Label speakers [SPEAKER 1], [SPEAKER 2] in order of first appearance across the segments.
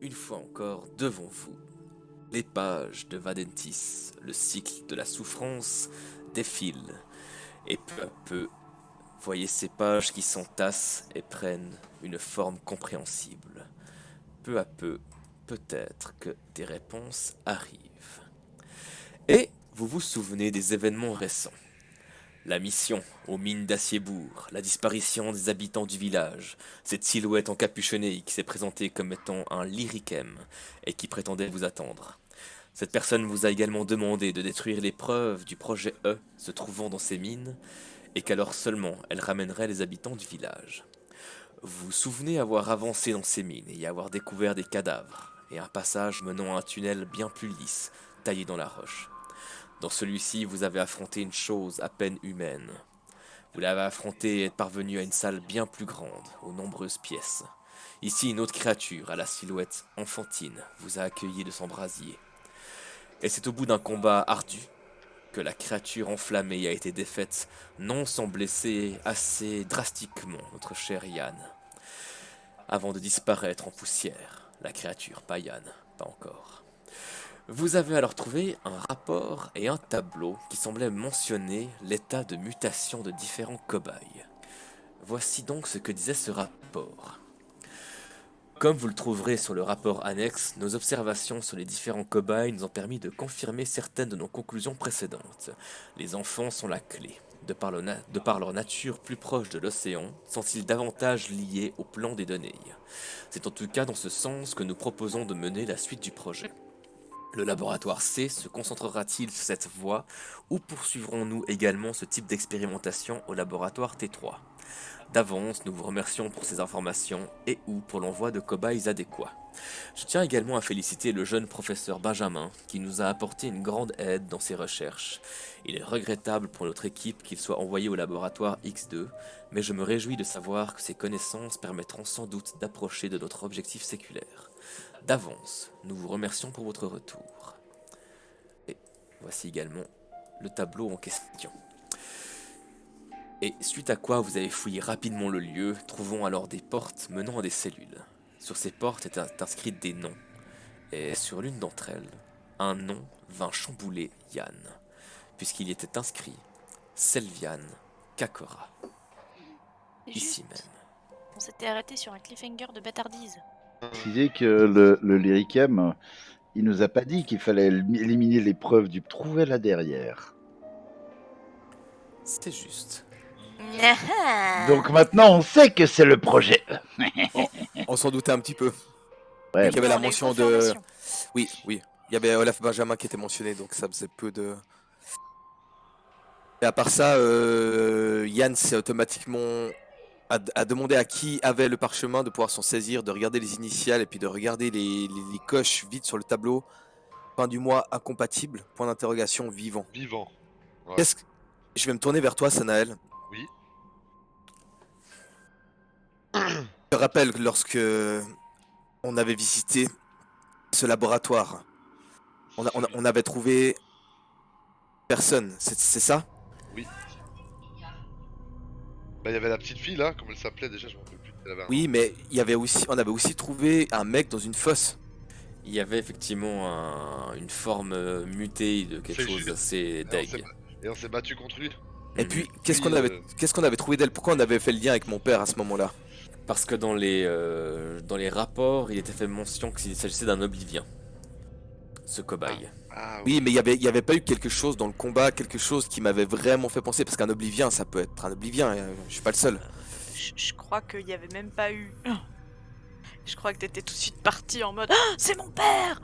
[SPEAKER 1] une fois encore devant vous, les pages de Vadentis, le cycle de la souffrance, défilent, et peu à peu, voyez ces pages qui s'entassent et prennent une forme compréhensible. Peu à peu, peut-être que des réponses arrivent. Et vous vous souvenez des événements récents. La mission aux mines d'Aciebourg, la disparition des habitants du village, cette silhouette encapuchonnée qui s'est présentée comme étant un lyrichem et qui prétendait vous attendre. Cette personne vous a également demandé de détruire les preuves du projet E se trouvant dans ces mines et qu'alors seulement elle ramènerait les habitants du village. Vous vous souvenez avoir avancé dans ces mines et y avoir découvert des cadavres et un passage menant à un tunnel bien plus lisse, taillé dans la roche. Dans celui-ci, vous avez affronté une chose à peine humaine. Vous l'avez affronté et êtes parvenu à une salle bien plus grande, aux nombreuses pièces. Ici, une autre créature, à la silhouette enfantine, vous a accueilli de son brasier. Et c'est au bout d'un combat ardu que la créature enflammée a été défaite, non sans blesser assez drastiquement notre cher Yann, avant de disparaître en poussière. La créature, pas Yann, pas encore. Vous avez alors trouvé un rapport et un tableau qui semblaient mentionner l'état de mutation de différents cobayes. Voici donc ce que disait ce rapport. Comme vous le trouverez sur le rapport annexe, nos observations sur les différents cobayes nous ont permis de confirmer certaines de nos conclusions précédentes. Les enfants sont la clé. De par leur nature plus proche de l'océan, sont-ils davantage liés au plan des données? C'est en tout cas dans ce sens que nous proposons de mener la suite du projet. Le laboratoire C se concentrera-t-il sur cette voie ou poursuivrons-nous également ce type d'expérimentation au laboratoire T3? D'avance, nous vous remercions pour ces informations et ou pour l'envoi de cobayes adéquats. Je tiens également à féliciter le jeune professeur Benjamin qui nous a apporté une grande aide dans ses recherches. Il est regrettable pour notre équipe qu'il soit envoyé au laboratoire X2, mais je me réjouis de savoir que ses connaissances permettront sans doute d'approcher de notre objectif séculaire. D'avance, nous vous remercions pour votre retour. Et voici également le tableau en question. Et suite à quoi vous avez fouillé rapidement le lieu, trouvant alors des portes menant à des cellules. Sur ces portes étaient inscrits des noms, et sur l'une d'entre elles, un nom vint chambouler Yann, puisqu'il y était inscrit Selviane Kakora, ici
[SPEAKER 2] Juste,
[SPEAKER 1] même.
[SPEAKER 2] on s'était arrêté sur un cliffhanger de bâtardise.
[SPEAKER 3] Préciser que le Lyrichem, il nous a pas dit qu'il fallait éliminer les preuves du trouver là derrière.
[SPEAKER 1] C'est juste.
[SPEAKER 3] Donc maintenant, on sait que c'est le projet.
[SPEAKER 4] On s'en doutait un petit peu.
[SPEAKER 3] Ouais,
[SPEAKER 4] Vu qu'il y avait
[SPEAKER 2] Non,
[SPEAKER 4] la
[SPEAKER 2] on a eu
[SPEAKER 4] mention de.
[SPEAKER 2] confirmation.
[SPEAKER 4] Oui, oui. Il y avait Olaf Benjamin qui était mentionné, donc ça faisait peu de. Et à part ça, Yann s'est automatiquement a demandé à qui avait le parchemin de pouvoir s'en saisir, de regarder les initiales et puis de regarder les coches vides sur le tableau. Fin du mois incompatible, point d'interrogation vivant.
[SPEAKER 5] Vivant. Ouais.
[SPEAKER 4] Qu'est-ce que... Je vais me tourner vers toi, Sanaël.
[SPEAKER 5] Oui.
[SPEAKER 4] Je te rappelle que lorsque on avait visité ce laboratoire, on avait trouvé personne, c'est ça?
[SPEAKER 5] Oui. Bah, il y avait la petite fille là, comment elle s'appelait déjà, je me rappelle plus. Elle avait un
[SPEAKER 4] Oui,
[SPEAKER 5] nom.
[SPEAKER 4] mais on avait aussi trouvé un mec dans une fosse.
[SPEAKER 1] Il y avait effectivement une forme mutée de quelque
[SPEAKER 5] C'est
[SPEAKER 1] chose
[SPEAKER 5] juste.
[SPEAKER 1] d'assez
[SPEAKER 5] Et on s'est
[SPEAKER 1] deg.
[SPEAKER 5] Et on s'est battu contre lui.
[SPEAKER 4] Et
[SPEAKER 1] Mhm.
[SPEAKER 4] puis,
[SPEAKER 5] Puis,
[SPEAKER 4] qu'est-ce qu'on avait trouvé d'elle? Pourquoi on avait fait le lien avec mon père à ce moment-là?
[SPEAKER 1] Parce que dans les rapports, il était fait mention qu'il s'agissait d'un oblivien. Ce cobaye.
[SPEAKER 5] Ah
[SPEAKER 4] Oui,
[SPEAKER 5] oui.
[SPEAKER 4] mais il y avait pas eu quelque chose dans le combat, quelque chose qui m'avait vraiment fait penser, parce qu'un oblivien, ça peut être un oblivien, je suis pas le seul.
[SPEAKER 2] Je crois qu'il y avait même pas eu. Je crois que t'étais tout de suite parti en mode ah, c'est mon père.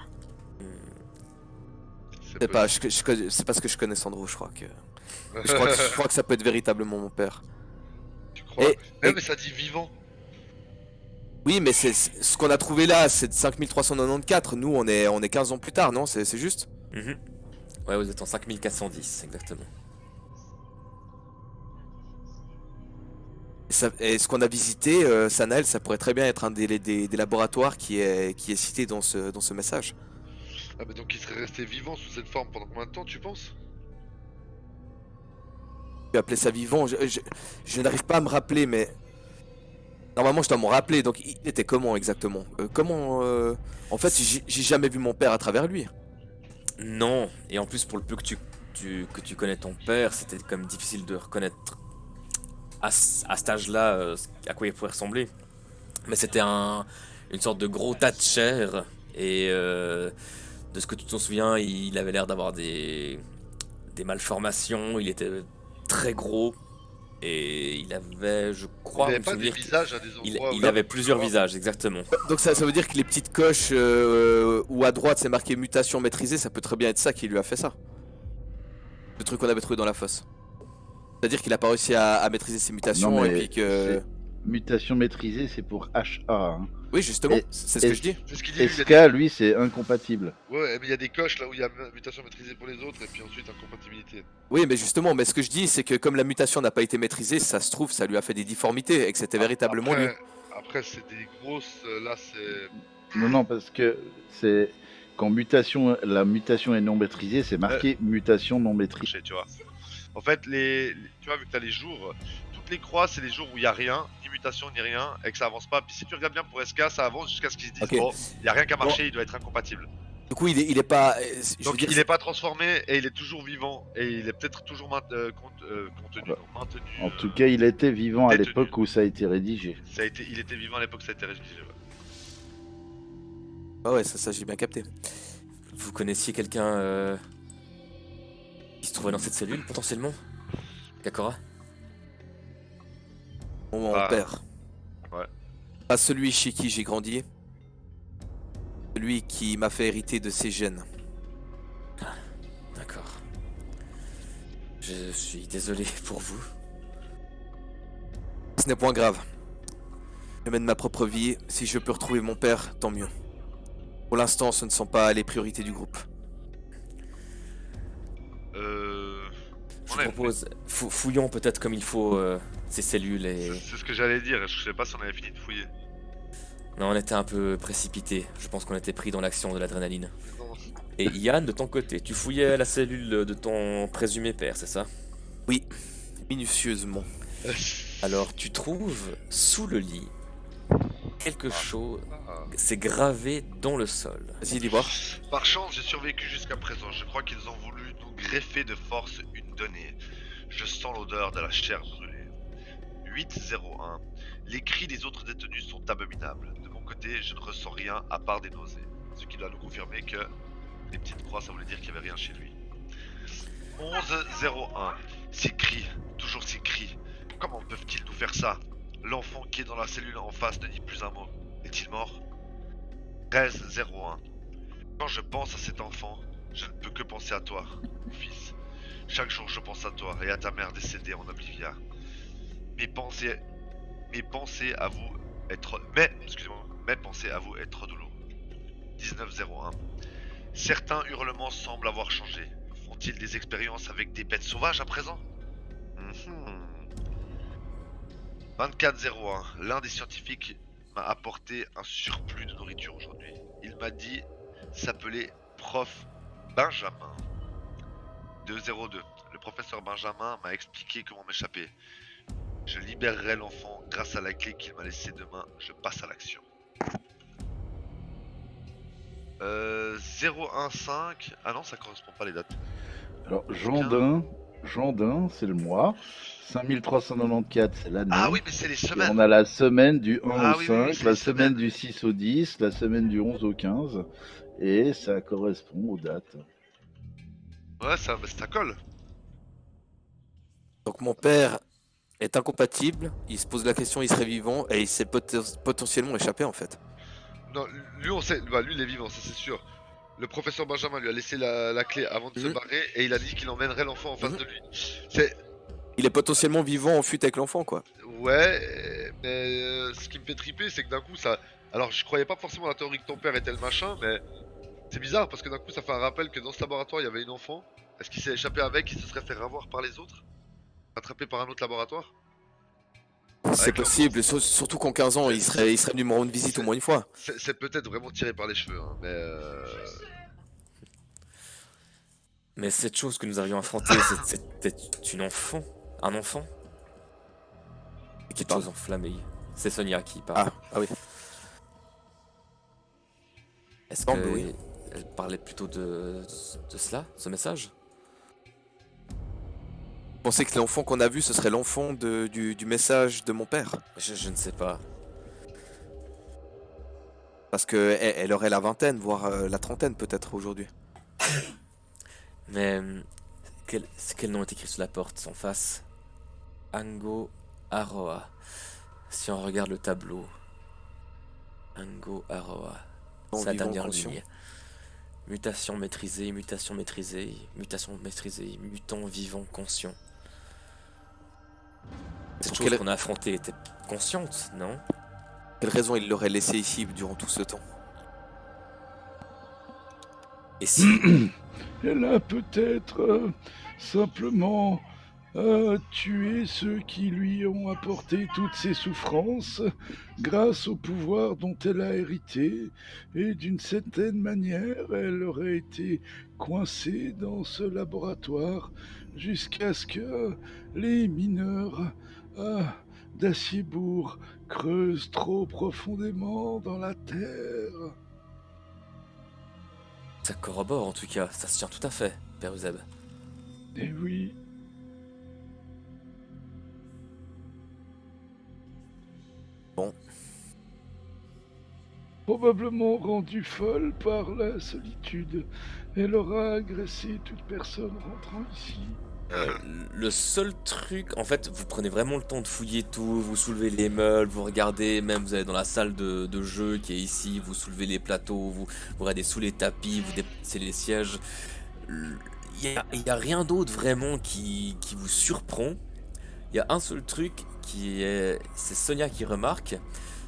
[SPEAKER 4] C'est pas, c'est parce que je connais Sandro, je crois que... Je crois que ça peut être véritablement mon père.
[SPEAKER 5] Tu crois?
[SPEAKER 4] Et-
[SPEAKER 5] Eh,
[SPEAKER 4] et-
[SPEAKER 5] mais ça dit vivant.
[SPEAKER 4] Oui, mais ce qu'on a trouvé là, c'est de 5394. Nous, on est 15 ans plus tard, non? C'est juste?
[SPEAKER 1] Mhm. Ouais, vous êtes en 5410, exactement.
[SPEAKER 4] Et ce qu'on a visité, Sanael, ça pourrait très bien être un des laboratoires qui est cité dans ce message.
[SPEAKER 5] Ah, mais donc il serait resté vivant sous cette forme pendant combien de temps, tu penses?
[SPEAKER 4] Tu peux appeler ça vivant, je n'arrive pas à me rappeler, mais Normalement, je dois m'en rappeler. Donc, il était comment exactement? En fait, j'ai jamais vu mon père à travers lui.
[SPEAKER 1] Non, et en plus pour le peu que que tu connais ton père, c'était comme difficile de reconnaître à cet âge-là à quoi il pourrait ressembler. Mais c'était une sorte de gros tas de chair, et de ce que tu t'en souviens, il avait l'air d'avoir des malformations, il était très gros, et il avait, je
[SPEAKER 5] Il
[SPEAKER 1] crois,
[SPEAKER 5] avait
[SPEAKER 1] me
[SPEAKER 5] pas des
[SPEAKER 1] souvenir
[SPEAKER 5] visages à des
[SPEAKER 1] qu'il
[SPEAKER 5] endroits.
[SPEAKER 1] il avait plusieurs visages, exactement.
[SPEAKER 4] Donc, ça veut dire que les petites coches où à droite c'est marqué mutation maîtrisée, ça peut très bien être ça qui lui a fait ça. Le truc qu'on avait trouvé dans la fosse. C'est-à-dire qu'il a pas réussi à maîtriser ses mutations
[SPEAKER 3] Non,
[SPEAKER 4] et
[SPEAKER 3] mais
[SPEAKER 4] puis que.
[SPEAKER 3] mutation maîtrisée, c'est pour HA. Hein.
[SPEAKER 4] Oui, justement,
[SPEAKER 3] Et-
[SPEAKER 4] c'est ce que je dis.
[SPEAKER 5] C'est ce qu'il dit. Lui, il a
[SPEAKER 3] SK, lui, c'est incompatible.
[SPEAKER 5] Ouais, mais il y a des coches là où il y a mutation maîtrisée pour les autres et puis ensuite incompatibilité.
[SPEAKER 4] Oui, mais justement, mais ce que je dis, c'est que comme la mutation n'a pas été maîtrisée, ça se trouve, ça lui a fait des difformités et que c'était véritablement lui.
[SPEAKER 5] Après, c'est des grosses. Là, c'est.
[SPEAKER 3] Non, parce que c'est quand la mutation est non maîtrisée, c'est marqué mutation non maîtrisée.
[SPEAKER 5] Tu vois. En fait, tu vois, vu que t'as les jours, toutes les croix, c'est les jours où il y a rien, ni mutation, ni rien, et que ça avance pas. Puis si tu regardes bien pour SK, ça avance jusqu'à ce qu'ils se disent
[SPEAKER 4] Ok.
[SPEAKER 5] bon, il y a rien qu'à marcher, il doit être incompatible.
[SPEAKER 4] Du coup, il est pas. Je veux
[SPEAKER 5] Donc
[SPEAKER 4] dire,
[SPEAKER 5] il est pas transformé et il est toujours vivant et il est peut-être toujours contenu,
[SPEAKER 3] Ouais.
[SPEAKER 5] non, maintenu.
[SPEAKER 3] En tout cas, il était vivant à
[SPEAKER 5] détenu.
[SPEAKER 3] l'époque où ça a été rédigé.
[SPEAKER 5] Il était vivant à l'époque, ça a été rédigé. Ouais.
[SPEAKER 4] Ah ouais, ça j'ai bien capté.
[SPEAKER 1] Vous connaissiez quelqu'un qui se trouvait dans cette cellule potentiellement? Kakora?
[SPEAKER 4] Mon
[SPEAKER 5] Bah,
[SPEAKER 4] père.
[SPEAKER 5] ouais.
[SPEAKER 4] Pas celui chez qui j'ai grandi. Celui qui m'a fait hériter de ses gènes.
[SPEAKER 1] D'accord. Je suis désolé pour vous.
[SPEAKER 4] Ce n'est point grave. Je mène ma propre vie. Si je peux retrouver mon père, tant mieux. Pour l'instant, ce ne sont pas les priorités du groupe.
[SPEAKER 1] Je
[SPEAKER 5] On
[SPEAKER 1] vous
[SPEAKER 5] est-
[SPEAKER 1] propose, fouillons peut-être comme il faut ces cellules et...
[SPEAKER 5] C'est ce que j'allais dire, je sais pas si on avait fini de fouiller.
[SPEAKER 1] Non, on était un peu précipité. Je pense qu'on était pris dans l'action de l'adrénaline.
[SPEAKER 5] Non.
[SPEAKER 1] Et Yann, de ton côté, tu fouillais la cellule de ton présumé père, c'est ça?
[SPEAKER 4] Oui, minutieusement.
[SPEAKER 1] Alors, tu trouves sous le lit quelque chose.
[SPEAKER 5] Ah.
[SPEAKER 1] C'est gravé dans le sol.
[SPEAKER 4] Vas-y, dis voir.
[SPEAKER 5] Par chance, j'ai survécu jusqu'à présent. Je crois qu'ils ont voulu nous greffer de force une donnée. Je sens l'odeur de la chair brûlée. 801. Les cris des autres détenus sont abominables. De mon côté, je ne ressens rien à part des nausées. Ce qui doit nous confirmer que les petites croix, ça voulait dire qu'il n'y avait rien chez lui. 1101. Ces cris, toujours ces cris. Comment peuvent-ils nous faire ça? L'enfant qui est dans la cellule en face ne dit plus un mot. Est-il mort? 1301. Quand je pense à cet enfant, je ne peux que penser à toi, mon fils. Chaque jour je pense à toi et à ta mère décédée en Oblivia. Mes pensées à vous être... mes pensées à vous être douloureux. 1901. Certains hurlements semblent avoir changé. Font-ils des expériences avec des bêtes sauvages à présent? 2401. L'un des scientifiques m'a apporté un surplus de nourriture aujourd'hui. Il m'a dit s'appeler Prof Benjamin. 202. Le professeur Benjamin m'a expliqué comment m'échapper. Je libérerai l'enfant grâce à la clé qu'il m'a laissée demain. Je passe à l'action. 015. Ah non, ça correspond pas les dates.
[SPEAKER 3] Alors, Jandin, c'est le mois. 5394, c'est l'année.
[SPEAKER 5] Ah oui, mais c'est les
[SPEAKER 3] Et
[SPEAKER 5] semaines.
[SPEAKER 3] on a la semaine du 1
[SPEAKER 5] Ah
[SPEAKER 3] au
[SPEAKER 5] oui,
[SPEAKER 3] 5,
[SPEAKER 5] oui, c'est
[SPEAKER 3] la
[SPEAKER 5] les
[SPEAKER 3] semaine
[SPEAKER 5] semaines.
[SPEAKER 3] du 6 au 10, la semaine du 11 au 15. Et ça correspond aux dates.
[SPEAKER 5] Ouais, ça colle.
[SPEAKER 4] Donc mon père est incompatible, il se pose la question, il serait vivant et il s'est potentiellement échappé en fait.
[SPEAKER 5] Non, lui on sait, bah, lui il est vivant, ça c'est sûr. Le professeur Benjamin lui a laissé la clé avant de se
[SPEAKER 4] Mhm.
[SPEAKER 5] barrer et il a dit qu'il emmènerait l'enfant en face
[SPEAKER 4] Mhm.
[SPEAKER 5] de lui. C'est
[SPEAKER 4] Il est potentiellement vivant en fuite avec l'enfant quoi.
[SPEAKER 5] ouais, mais ce qui me fait triper, c'est que d'un coup ça. Alors je croyais pas forcément à la théorie que ton père était le machin, mais c'est bizarre parce que d'un coup ça fait un rappel que dans ce laboratoire il y avait une enfant. Est-ce qu'il s'est échappé avec, il se serait fait revoir par les autres, attrapé par un autre laboratoire?
[SPEAKER 4] C'est
[SPEAKER 5] Avec
[SPEAKER 4] possible, surtout qu'en 15 ans il serait venu me rendre visite au moins une fois.
[SPEAKER 5] C'est peut-être vraiment tiré par les cheveux, hein, mais
[SPEAKER 1] Mais cette chose que nous avions affrontée, c'était une enfant. Un enfant? Quelque chose enflammé. C'est Sonia qui parle.
[SPEAKER 4] Ah oui.
[SPEAKER 1] Est-ce
[SPEAKER 4] Semble,
[SPEAKER 1] que
[SPEAKER 4] oui.
[SPEAKER 1] elle parlait plutôt de cela, ce message?
[SPEAKER 4] Vous pensez que l'enfant qu'on a vu, ce serait l'enfant du message de mon père?
[SPEAKER 1] Je ne sais pas.
[SPEAKER 4] Parce que elle aurait la vingtaine, voire la trentaine peut-être aujourd'hui.
[SPEAKER 1] Mais quel nom est écrit sur la porte en face? Ango Aroa. Si on regarde le tableau. Ango Aroa.
[SPEAKER 4] Non,
[SPEAKER 1] C'est la
[SPEAKER 4] vivant,
[SPEAKER 1] dernière
[SPEAKER 4] conscient.
[SPEAKER 1] ligne. Mutation maîtrisée, mutation maîtrisée, mutation maîtrisée, mutant vivant conscient. Cette
[SPEAKER 4] Pour
[SPEAKER 1] chose
[SPEAKER 4] quelle-
[SPEAKER 1] qu'on a affrontée était consciente, non?
[SPEAKER 4] Quelle raison il l'aurait laissé ici durant tout ce temps?
[SPEAKER 1] Et si...
[SPEAKER 6] Elle a peut-être simplement tué ceux qui lui ont apporté toutes ces souffrances grâce au pouvoir dont elle a hérité, et d'une certaine manière, elle aurait été coincée dans ce laboratoire jusqu'à ce que les mineurs d'Aciebourg creusent trop profondément dans la terre.
[SPEAKER 1] Ça corrobore en tout cas, ça se tient tout à fait, Père Uzeb.
[SPEAKER 6] Et oui.
[SPEAKER 4] Bon.
[SPEAKER 6] Probablement rendue folle par la solitude, elle aura agressé toute personne rentrant ici.
[SPEAKER 1] Le seul truc, en fait, vous prenez vraiment le temps de fouiller tout, vous soulevez les meubles, vous regardez, même vous allez dans la salle de jeu qui est ici, vous soulevez les plateaux, vous regardez sous les tapis, vous déplacez les sièges. Il y a rien d'autre vraiment qui vous surprend. Il y a un seul truc c'est Sonia qui remarque,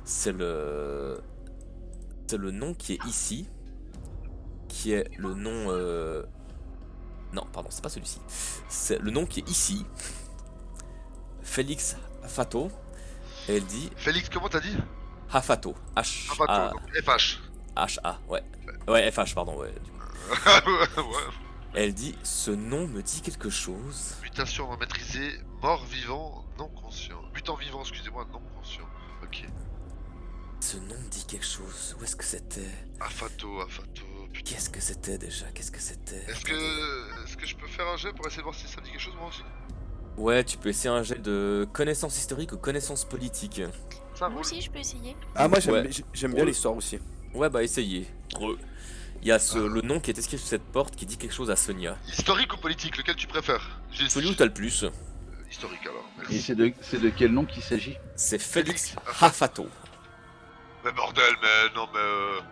[SPEAKER 1] c'est le nom qui est ici, qui est le nom... Non, pardon, c'est pas celui-ci. C'est le nom qui est ici. Félix Hafato. Et elle dit
[SPEAKER 5] Félix, comment t'as dit?
[SPEAKER 1] Hafato.
[SPEAKER 5] Ah, pas toi, donc FH.
[SPEAKER 1] H-A, ouais. Ouais, FH, pardon, ouais. Du coup.
[SPEAKER 5] Ouais.
[SPEAKER 1] Elle dit ce nom me dit quelque chose.
[SPEAKER 5] Mutation non maîtrisée, mort vivant, non conscient. Mutant vivant, excusez-moi, non conscient. Ok.
[SPEAKER 1] Ce nom me dit quelque chose. Où est-ce que c'était?
[SPEAKER 5] Afato, putain.
[SPEAKER 1] Qu'est-ce que c'était déjà? Qu'est-ce que c'était?
[SPEAKER 5] Est-ce que je peux faire un jet pour essayer de voir si ça me dit quelque chose moi aussi?
[SPEAKER 1] Ouais, tu peux essayer un jet de connaissances historiques ou connaissances politiques.
[SPEAKER 5] Ça
[SPEAKER 2] Moi
[SPEAKER 5] roule.
[SPEAKER 2] aussi, je peux essayer.
[SPEAKER 4] Ah moi
[SPEAKER 1] Ouais.
[SPEAKER 4] j'aime bien l'histoire aussi.
[SPEAKER 1] Ouais, bah essayez. Il y a le nom qui est inscrit sur cette porte qui dit quelque chose à Sonia.
[SPEAKER 5] Historique ou politique, lequel tu préfères?
[SPEAKER 1] Celui où t'as le plus,
[SPEAKER 5] Historique alors,
[SPEAKER 3] Et
[SPEAKER 5] merci.
[SPEAKER 3] c'est de quel nom qu'il s'agit?
[SPEAKER 1] c'est Félix Hafato.
[SPEAKER 5] Mais bordel, mais non mais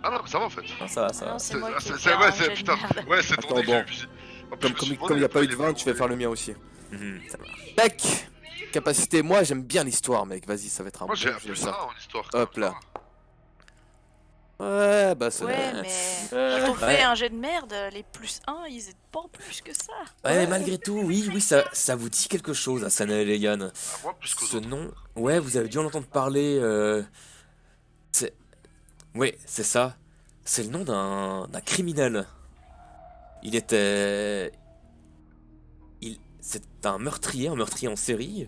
[SPEAKER 5] Ah non, mais ça va en fait.
[SPEAKER 1] Ah, ça va, ça
[SPEAKER 2] Non,
[SPEAKER 1] va.
[SPEAKER 2] c'est moi qui vais
[SPEAKER 5] c'est-
[SPEAKER 2] faire
[SPEAKER 5] ouais,
[SPEAKER 2] un
[SPEAKER 5] c'est
[SPEAKER 2] jet de
[SPEAKER 5] putain.
[SPEAKER 2] merde.
[SPEAKER 5] Ouais, c'est ton
[SPEAKER 4] Attends,
[SPEAKER 5] dé,
[SPEAKER 4] bon.
[SPEAKER 5] puis- en plus,
[SPEAKER 4] Comme
[SPEAKER 5] je me suis
[SPEAKER 4] il
[SPEAKER 5] demandé
[SPEAKER 4] n'y a pas eu de
[SPEAKER 5] pourquoi
[SPEAKER 4] 20, je vais faire le mien aussi.
[SPEAKER 1] Ça marche.
[SPEAKER 4] Tac. Capacité, moi j'aime bien l'histoire mec, vas-y ça va être un
[SPEAKER 5] Moi
[SPEAKER 4] bon
[SPEAKER 5] j'ai un
[SPEAKER 4] jeu,
[SPEAKER 5] plus
[SPEAKER 4] ça.
[SPEAKER 5] 1 en histoire.
[SPEAKER 4] Hop là. Ouais bah c'est...
[SPEAKER 2] Ouais, mais quand on fait un jet de merde, les plus 1, ils aident pas plus que ça.
[SPEAKER 1] Ouais, mais malgré tout, oui, ça vous dit quelque chose à Sana et Legan.
[SPEAKER 5] Ah, moi plus qu'aux
[SPEAKER 1] Ce
[SPEAKER 5] autres.
[SPEAKER 1] nom, ouais, vous avez dû en entendre parler. C'est, ouais, c'est ça. C'est le nom d'un criminel. C'est un meurtrier en série,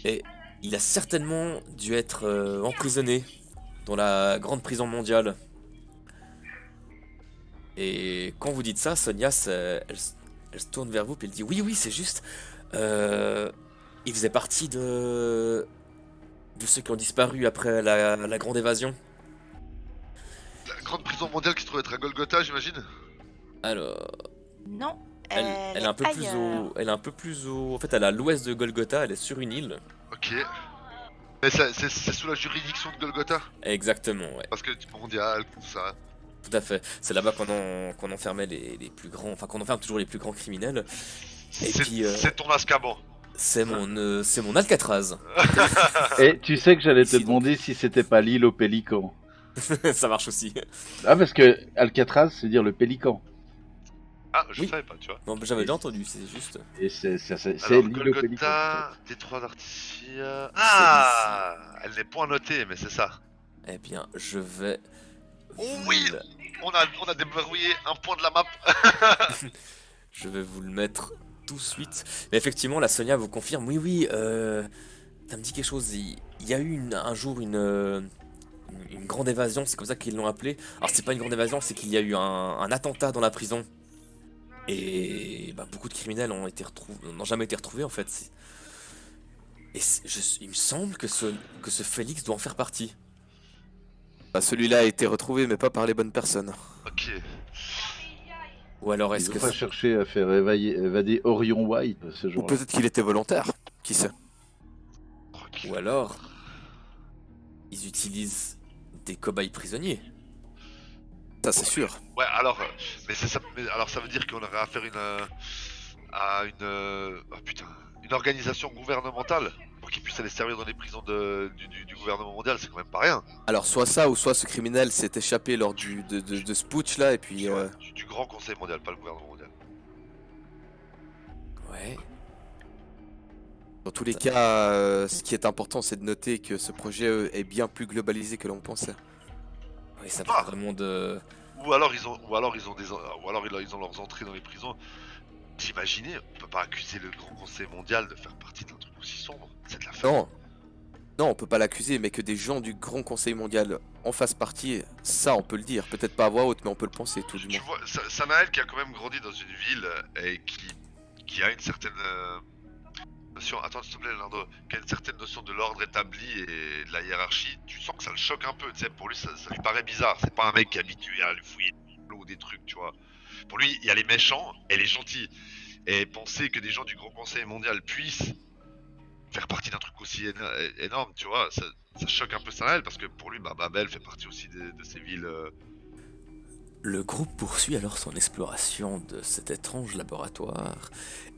[SPEAKER 1] et il a certainement dû être emprisonné dans la grande prison mondiale. Et quand vous dites ça, Sonia, elle se tourne vers vous et elle dit oui, c'est juste. Il faisait partie de ceux qui ont disparu après la grande évasion.
[SPEAKER 5] La grande prison mondiale qui se trouve être à Golgotha, j'imagine.
[SPEAKER 1] Alors,
[SPEAKER 2] Non,
[SPEAKER 1] elle est un peu
[SPEAKER 2] est
[SPEAKER 1] plus
[SPEAKER 2] ailleurs.
[SPEAKER 1] au, elle est un peu plus au. En fait, elle est à l'ouest de Golgotha. Elle est sur une île.
[SPEAKER 5] Ok. Mais c'est sous la juridiction de Golgotha?
[SPEAKER 1] Exactement, ouais,
[SPEAKER 5] Parce que mondial, tout ça.
[SPEAKER 1] tout à fait. C'est là-bas qu'on enfermait les plus grands. Enfin, qu'on enferme toujours les plus grands criminels. Et puis,
[SPEAKER 5] C'est ton Azkaban.
[SPEAKER 1] c'est mon Alcatraz.
[SPEAKER 3] Et tu sais que j'allais te
[SPEAKER 1] Ici, donc.
[SPEAKER 3] demander si c'était pas l'île au pélican.
[SPEAKER 1] Ça marche aussi.
[SPEAKER 3] Ah, parce que Alcatraz, c'est dire le pélican.
[SPEAKER 5] Ah, je
[SPEAKER 1] Oui.
[SPEAKER 5] savais pas, tu vois.
[SPEAKER 1] Non, j'avais déjà entendu. C'est juste.
[SPEAKER 3] Et c'est
[SPEAKER 5] Alors,
[SPEAKER 3] l'île au pélican.
[SPEAKER 5] Golgotha, Détroit d'Articia. Ah, elle n'est point notée, mais c'est ça.
[SPEAKER 1] Eh bien, je vais.
[SPEAKER 5] Oh
[SPEAKER 1] vous
[SPEAKER 5] oui.
[SPEAKER 1] le-
[SPEAKER 5] On a déverrouillé un point de la map.
[SPEAKER 1] Je vais vous le mettre tout de suite. Mais effectivement, la Sonia vous confirme, oui, Ça me dit quelque chose. Il y a eu un jour une grande évasion, c'est comme ça qu'ils l'ont appelé. Alors c'est pas une grande évasion, c'est qu'il y a eu un attentat dans la prison. Et bah, beaucoup de criminels n'ont jamais été retrouvés en fait. Il me semble que ce Félix doit en faire partie.
[SPEAKER 4] Bah, celui-là a été retrouvé, mais pas par les bonnes personnes.
[SPEAKER 5] Ok.
[SPEAKER 1] Ou alors
[SPEAKER 3] Ils
[SPEAKER 1] est-ce
[SPEAKER 3] ont
[SPEAKER 1] que
[SPEAKER 3] pas cherché à faire évader Orion White ce
[SPEAKER 4] Ou
[SPEAKER 3] jour-là.
[SPEAKER 4] peut-être qu'il était volontaire. Qui sait?
[SPEAKER 5] Ok.
[SPEAKER 1] ou alors ils utilisent des cobayes prisonniers.
[SPEAKER 4] Ça, c'est sûr.
[SPEAKER 5] Ouais, alors, mais c'est ça. Mais alors, ça veut dire qu'on aurait affaire à oh putain, une organisation gouvernementale pour qu'ils puissent aller servir dans les prisons du gouvernement mondial. C'est quand même pas rien.
[SPEAKER 4] Alors, soit ça, ou soit ce criminel s'est échappé lors de ce putsch là, et puis.
[SPEAKER 5] Ouais, du grand conseil mondial, pas le gouvernement mondial.
[SPEAKER 1] Ouais.
[SPEAKER 4] Dans tous les cas, ce qui est important, c'est de noter que ce projet est bien plus globalisé que l'on pensait.
[SPEAKER 1] Oui, ça parle vraiment de.
[SPEAKER 5] Ou alors ils ont leurs entrées dans les prisons. T'imaginez, on peut pas accuser le grand conseil mondial de faire partie d'un truc aussi sombre. C'est de la fin.
[SPEAKER 4] Non, non, on peut pas l'accuser, mais que des gens du Grand Conseil mondial en fassent partie, ça, on peut le dire. Peut-être pas à voix haute, mais on peut le penser, tout du
[SPEAKER 5] Tu
[SPEAKER 4] moins.
[SPEAKER 5] vois, Sanael qui a quand même grandi dans une ville et qui a une certaine notion. Attends, s'il te plaît, Lando. Qui a une certaine notion de l'ordre établi et de la hiérarchie. Tu sens que ça le choque un peu. Tu sais, pour lui, ça lui paraît bizarre. C'est pas un mec qui est habitué à lui fouiller ou des trucs, tu vois. Pour lui, il y a les méchants et les gentils. Et penser que des gens du Grand Conseil mondial puissent faire partie d'un truc aussi énorme, tu vois, ça choque un peu Sanael parce que pour lui, bah, Babel fait partie aussi de ces villes.
[SPEAKER 1] Le groupe poursuit alors son exploration de cet étrange laboratoire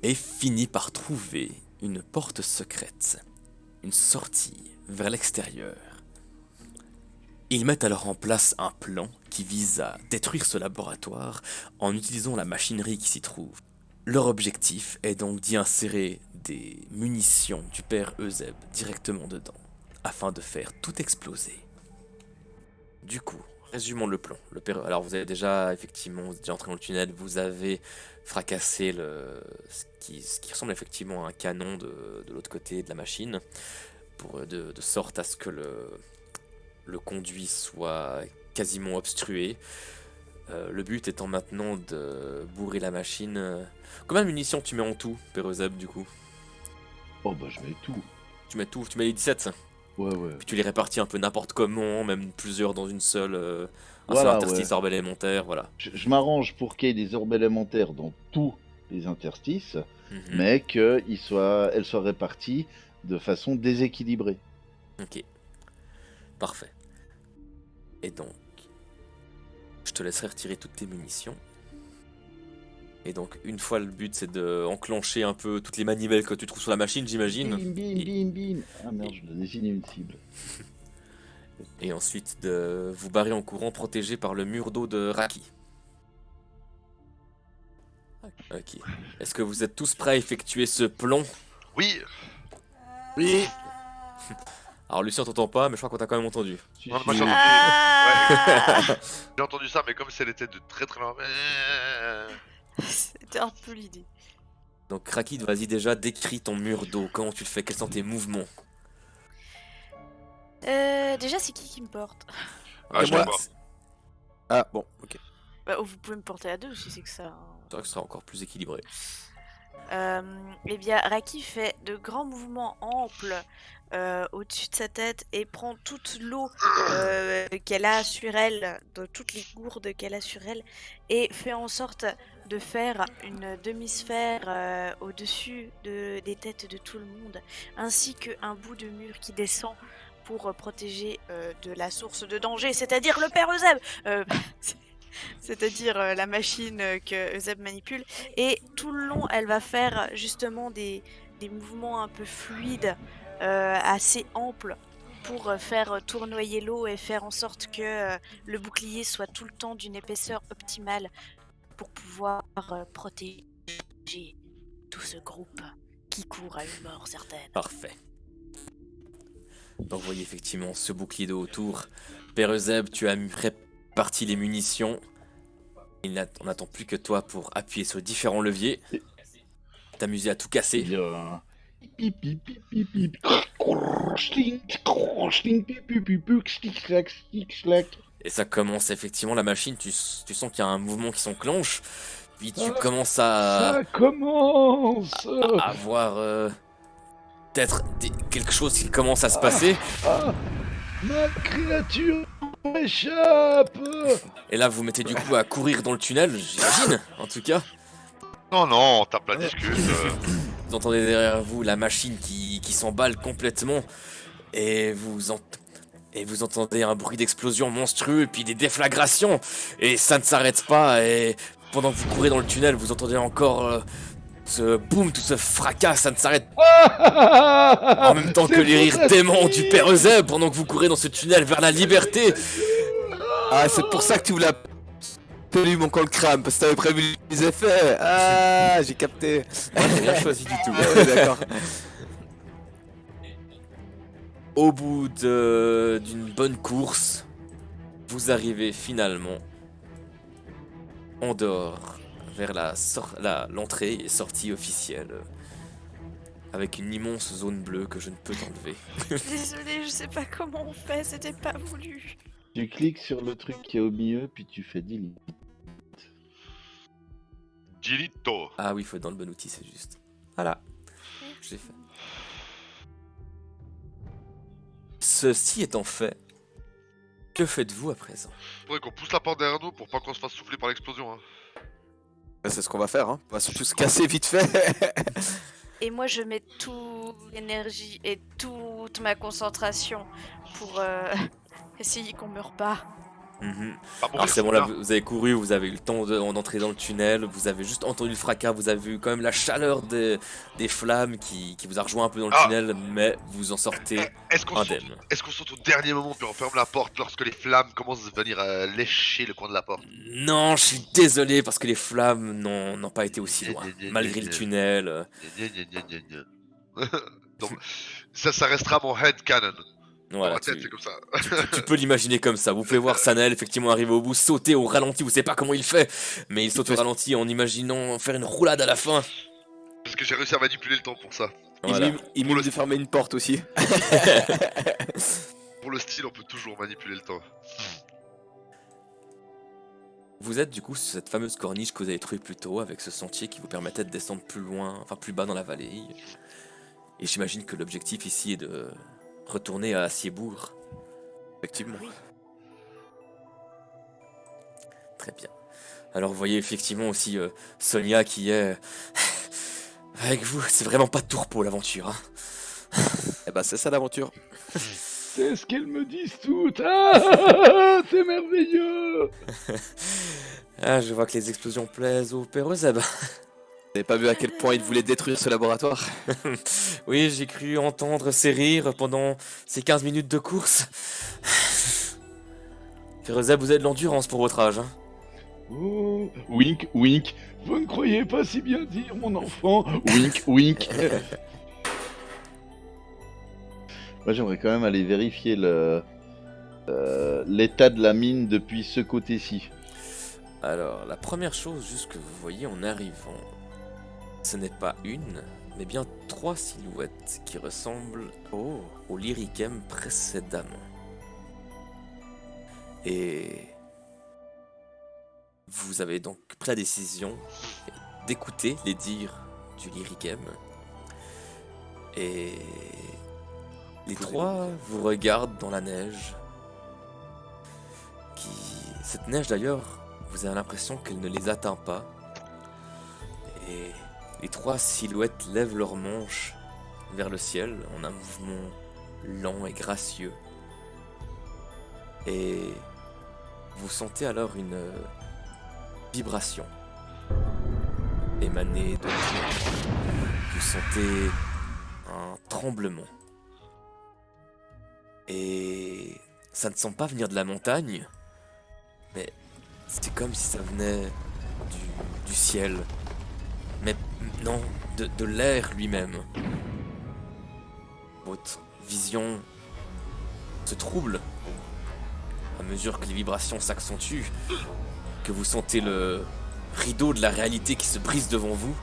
[SPEAKER 1] et finit par trouver une porte secrète, une sortie vers l'extérieur. Ils mettent alors en place un plan qui vise à détruire ce laboratoire en utilisant la machinerie qui s'y trouve. Leur objectif est donc d'y insérer des munitions du père Euseb directement dedans, afin de faire tout exploser. Du coup, résumons le plan. Alors vous avez déjà, effectivement, vous êtes déjà entré dans le tunnel, vous avez fracassé ce qui ressemble effectivement à un canon de l'autre côté de la machine, de sorte à ce que le conduit soit quasiment obstrué. Le but étant maintenant de bourrer la machine. Combien de munitions tu mets en tout, Père Euseb, du coup?
[SPEAKER 3] Oh bah je mets tout.
[SPEAKER 1] Tu mets les 17.
[SPEAKER 3] Ouais, ouais.
[SPEAKER 1] Puis tu les répartis un peu n'importe comment, même plusieurs dans une seule, un seul
[SPEAKER 3] Voilà,
[SPEAKER 1] interstice
[SPEAKER 3] ouais.
[SPEAKER 1] orbe élémentaire, voilà.
[SPEAKER 3] Je m'arrange pour qu'il y ait des orbes élémentaires dans tous les interstices,
[SPEAKER 1] Mhm.
[SPEAKER 3] mais qu'elles soient réparties de façon déséquilibrée.
[SPEAKER 1] Ok, parfait. Et donc, je te laisserai retirer toutes tes munitions. Et donc, une fois le but, c'est de enclencher un peu toutes les manivelles que tu trouves sur la machine, j'imagine.
[SPEAKER 3] Bim, bim, bim, bim. Ah merde, je dois désigner une cible.
[SPEAKER 1] Et ensuite de vous barrer en courant, protégé par le mur d'eau de Raki. Ok. Est-ce que vous êtes tous prêts à effectuer ce plan?
[SPEAKER 5] Oui,
[SPEAKER 4] Oui.
[SPEAKER 1] Alors Lucien, t'entends pas, mais je crois qu'on t'a quand même entendu.
[SPEAKER 3] Si,
[SPEAKER 5] non,
[SPEAKER 3] si.
[SPEAKER 5] moi j'ai entendu.
[SPEAKER 2] Ah
[SPEAKER 5] Ouais. J'ai entendu ça, mais comme si elle était de très très loin.
[SPEAKER 2] C'était un peu l'idée.
[SPEAKER 1] Donc Raki, vas-y déjà, décris ton mur d'eau. Comment tu le fais? Quels sont tes mouvements?
[SPEAKER 2] Déjà, c'est qui me porte?
[SPEAKER 5] Ah, je
[SPEAKER 4] moi-
[SPEAKER 5] sais pas.
[SPEAKER 4] Ah, bon, ok.
[SPEAKER 2] Bah, vous pouvez me porter à deux si c'est que ça.
[SPEAKER 1] C'est vrai que ce sera encore plus équilibré.
[SPEAKER 2] Eh bien, Raki fait de grands mouvements amples au-dessus de sa tête et prend toute l'eau qu'elle a sur elle, de toutes les gourdes qu'elle a sur elle, et fait en sorte de faire une demi-sphère au-dessus des têtes de tout le monde, ainsi qu'un bout de mur qui descend pour protéger de la source de danger, c'est-à-dire le père Euseb c'est-à-dire la machine que Euseb manipule. Et tout le long, elle va faire justement des mouvements un peu fluides, assez amples, pour faire tournoyer l'eau et faire en sorte que le bouclier soit tout le temps d'une épaisseur optimale pour pouvoir protéger tout ce groupe qui court à une mort certaine.
[SPEAKER 1] Parfait. Donc vous voyez effectivement ce bouclier de autour. Père Euseb, tu as réparti les munitions. On n'attend plus que toi pour appuyer sur différents leviers. T'amuser à tout casser.
[SPEAKER 3] Dire pip, pip, pip, pip, pip.
[SPEAKER 1] Et ça commence effectivement, la machine, tu sens qu'il y a un mouvement qui s'enclenche, puis tu
[SPEAKER 6] Ah,
[SPEAKER 1] commences
[SPEAKER 6] Ça commence.
[SPEAKER 1] à voir peut-être quelque chose qui commence à se passer.
[SPEAKER 6] Ah, ma créature m'échappe.
[SPEAKER 1] Et là, vous mettez du coup à courir dans le tunnel, j'imagine, en tout cas.
[SPEAKER 5] Non, on tape la discute.
[SPEAKER 1] Vous entendez derrière vous la machine qui s'emballe complètement, et vous entendez un bruit d'explosion monstrueux, et puis des déflagrations, et ça ne s'arrête pas, et pendant que vous courez dans le tunnel, vous entendez encore ce boum, tout ce fracas, ça ne s'arrête pas. En même temps que les rires déments du Père Eusèbe, pendant que vous courez dans ce tunnel vers la liberté.
[SPEAKER 4] Ah, c'est pour ça que tu voulais appeler mon col crâne, parce que t'avais prévu les effets. Ah, j'ai capté.
[SPEAKER 1] J'ai rien choisi du tout.
[SPEAKER 4] Ouais, d'accord.
[SPEAKER 1] Au bout d'une bonne course, vous arrivez finalement en dehors, vers l'entrée et sortie officielle, avec une immense zone bleue que je ne peux t'enlever.
[SPEAKER 2] Désolée, je sais pas comment on fait, c'était pas voulu.
[SPEAKER 3] Tu cliques sur le truc qui est au milieu, puis tu fais delete.
[SPEAKER 5] Gilito.
[SPEAKER 1] Ah oui, il faut être dans le bon outil, c'est juste. Voilà, j'ai fait. Ceci étant fait, que faites-vous à présent?
[SPEAKER 5] Faudrait qu'on pousse la porte derrière nous pour pas qu'on se fasse souffler par l'explosion. Hein.
[SPEAKER 4] C'est ce qu'on va faire, hein. On va surtout se casser vite fait.
[SPEAKER 2] Et moi, je mets toute l'énergie et toute ma concentration pour essayer qu'on meure pas.
[SPEAKER 5] Pas pour
[SPEAKER 1] Alors c'est bon, là
[SPEAKER 5] là.
[SPEAKER 1] vous avez couru, vous avez eu le temps d'entrer dans le tunnel, vous avez juste entendu le fracas, vous avez vu quand même la chaleur des flammes qui vous a rejoint un peu dans le tunnel, mais vous en sortez
[SPEAKER 5] Est-ce qu'on saute,
[SPEAKER 1] indemne.
[SPEAKER 5] au dernier moment puis on ferme la porte lorsque les flammes commencent à venir lécher le coin de la porte?
[SPEAKER 1] Non, je suis désolé parce que les flammes n'ont pas été aussi loin, malgré le tunnel.
[SPEAKER 5] Donc ça restera mon headcanon. Dans
[SPEAKER 1] Voilà,
[SPEAKER 5] ma tête, c'est comme ça.
[SPEAKER 1] tu peux l'imaginer comme ça. Vous pouvez voir Sanael effectivement arriver au bout, sauter au ralenti, vous savez pas comment il fait, mais il saute au ralenti en imaginant faire une roulade à la fin.
[SPEAKER 5] Parce que j'ai réussi à manipuler le temps pour ça.
[SPEAKER 1] Voilà.
[SPEAKER 4] Il mime de fermer une porte aussi.
[SPEAKER 5] Pour le style, on peut toujours manipuler le temps.
[SPEAKER 1] Vous êtes du coup sur cette fameuse corniche que vous avez trouvée plus tôt, avec ce sentier qui vous permettait de descendre plus loin, enfin plus bas dans la vallée. Et j'imagine que l'objectif ici est de retourner à Assiebourg.
[SPEAKER 4] Effectivement.
[SPEAKER 1] Très bien. Alors vous voyez effectivement aussi Sonia qui est avec vous. C'est vraiment pas de tout repos l'aventure. Hein.
[SPEAKER 4] Et bah c'est ça l'aventure.
[SPEAKER 6] C'est ce qu'elles me disent toutes. Ah, c'est merveilleux.
[SPEAKER 1] Ah, je vois que les explosions plaisent au Père Eusèbe.
[SPEAKER 4] Vous avez pas vu à quel point il voulait détruire ce laboratoire?
[SPEAKER 1] Oui, j'ai cru entendre ces rires pendant ces 15 minutes de course. Père Eusèbe, vous avez de l'endurance pour votre âge. Hein.
[SPEAKER 6] Oh, wink, wink. Vous ne croyez pas si bien dire, mon enfant. Wink, wink.
[SPEAKER 3] Moi, j'aimerais quand même aller vérifier l'état de la mine depuis ce côté-ci.
[SPEAKER 1] Alors, la première chose, juste que vous voyez en arrivant, ce n'est pas une, mais bien 3 silhouettes qui ressemblent au Lyrichem précédemment. Et vous avez donc pris la décision d'écouter les dires du Lyrichem. Et les 3 vous regardent dans la neige. Cette neige d'ailleurs, vous avez l'impression qu'elle ne les atteint pas. Et les 3 silhouettes lèvent leurs manches vers le ciel en un mouvement lent et gracieux. Et vous sentez alors une vibration émanée de vous. Vous sentez un tremblement. Et ça ne semble pas venir de la montagne, mais c'est comme si ça venait du ciel. Mais non, de l'air lui-même. Votre vision se trouble à mesure que les vibrations s'accentuent, que vous sentez le rideau de la réalité qui se brise devant vous.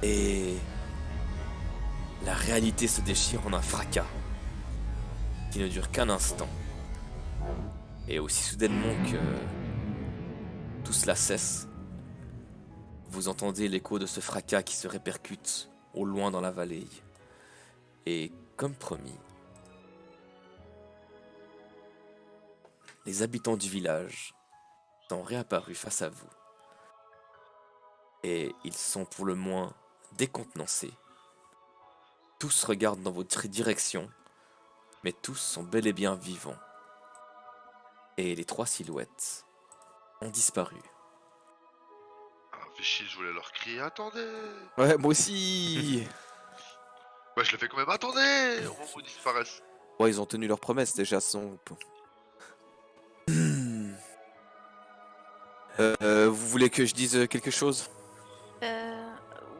[SPEAKER 1] Et la réalité se déchire en un fracas qui ne dure qu'un instant. Et aussi soudainement que tout cela cesse, vous entendez l'écho de ce fracas qui se répercute au loin dans la vallée. Et comme promis, les habitants du village sont réapparus face à vous. Et ils sont pour le moins décontenancés. Tous regardent dans votre direction, mais tous sont bel et bien vivants. Et les 3 silhouettes ont disparu.
[SPEAKER 5] Ah, Vichy, je voulais leur crier, attendez.
[SPEAKER 4] Ouais, moi aussi.
[SPEAKER 5] Ouais, je l'ai fait quand même, attendez, au moment où ils disparaissent.
[SPEAKER 4] Ouais, ils ont tenu leur promesse déjà. Vous voulez que je dise quelque chose?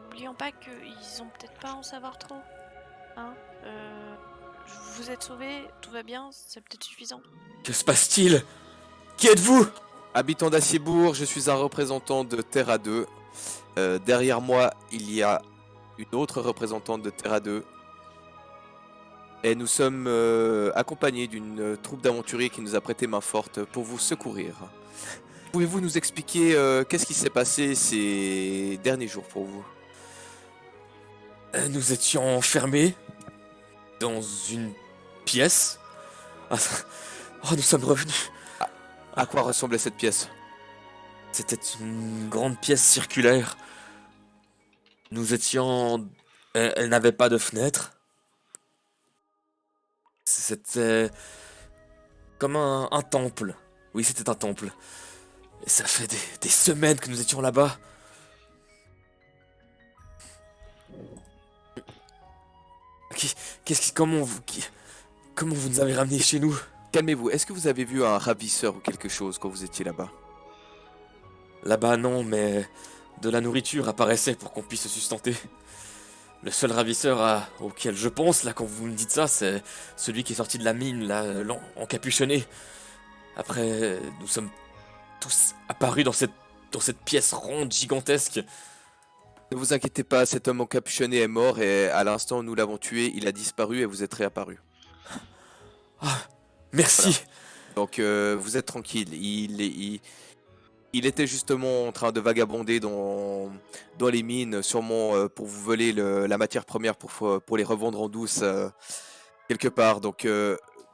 [SPEAKER 2] Oublions pas qu'ils ont peut-être pas à en savoir trop. Hein vous êtes sauvés, tout va bien, c'est peut-être suffisant.
[SPEAKER 1] Que se passe-t-il? Qui êtes-vous?
[SPEAKER 4] Habitant d'Aciebourg, je suis un représentant de Terra 2. Derrière moi, il y a une autre représentante de Terra 2. Et nous sommes accompagnés d'une troupe d'aventuriers qui nous a prêté main forte pour vous secourir. Pouvez-vous nous expliquer qu'est-ce qui s'est passé ces derniers jours pour vous?
[SPEAKER 1] Nous étions enfermés dans une pièce. Ah, oh, nous sommes revenus.
[SPEAKER 4] À quoi ressemblait cette pièce?
[SPEAKER 1] C'était une grande pièce circulaire. Nous étions... Elle n'avait pas de fenêtre. C'était comme un temple. Oui, c'était un temple. Et ça fait des semaines que nous étions là-bas. Comment vous nous avez ramenés chez nous?
[SPEAKER 4] Calmez-vous, est-ce que vous avez vu un ravisseur ou quelque chose quand vous étiez là-bas?
[SPEAKER 1] Là-bas, non, mais de la nourriture apparaissait pour qu'on puisse se sustenter. Le seul ravisseur auquel je pense, là, quand vous me dites ça, c'est celui qui est sorti de la mine, là, encapuchonné. Après, nous sommes tous apparus dans cette pièce ronde, gigantesque.
[SPEAKER 4] Ne vous inquiétez pas, cet homme encapuchonné est mort et à l'instant où nous l'avons tué, il a disparu et vous êtes réapparu.
[SPEAKER 1] Ah, merci.
[SPEAKER 4] Donc vous êtes tranquille. Il était justement en train de vagabonder dans les mines, sûrement pour vous voler la matière première pour les revendre en douce quelque part. Donc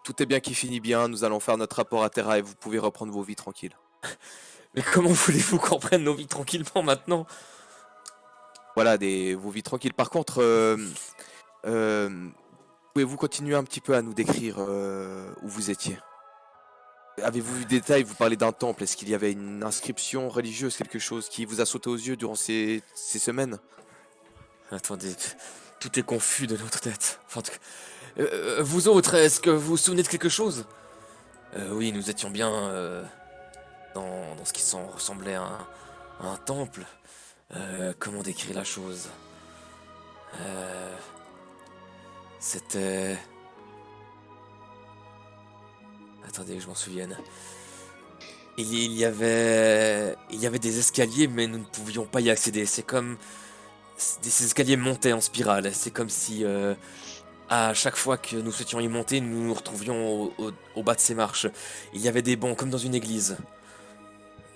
[SPEAKER 4] tout est bien qui finit bien. Nous allons faire notre rapport à Terra et vous pouvez reprendre vos vies tranquilles.
[SPEAKER 1] Mais comment voulez-vous qu'on prenne nos vies tranquillement maintenant?
[SPEAKER 4] Voilà, vos vies tranquilles. Par contre, pouvez-vous continuer un petit peu à nous décrire où vous étiez? Avez-vous vu des détails? Vous parlez d'un temple. Est-ce qu'il y avait une inscription religieuse, quelque chose qui vous a sauté aux yeux durant ces semaines?
[SPEAKER 1] Attendez, tout est confus de notre tête. Enfin, vous autres, est-ce que vous vous souvenez de quelque chose? Oui, nous étions bien dans ce qui ressemblait à un temple. Comment décrire la chose? C'était... Attendez, que je m'en souvienne. Il y avait des escaliers, mais nous ne pouvions pas y accéder. C'est comme... Ces escaliers montaient en spirale. C'est comme si... à chaque fois que nous souhaitions y monter, nous nous retrouvions au bas de ces marches. Il y avait des bancs, comme dans une église.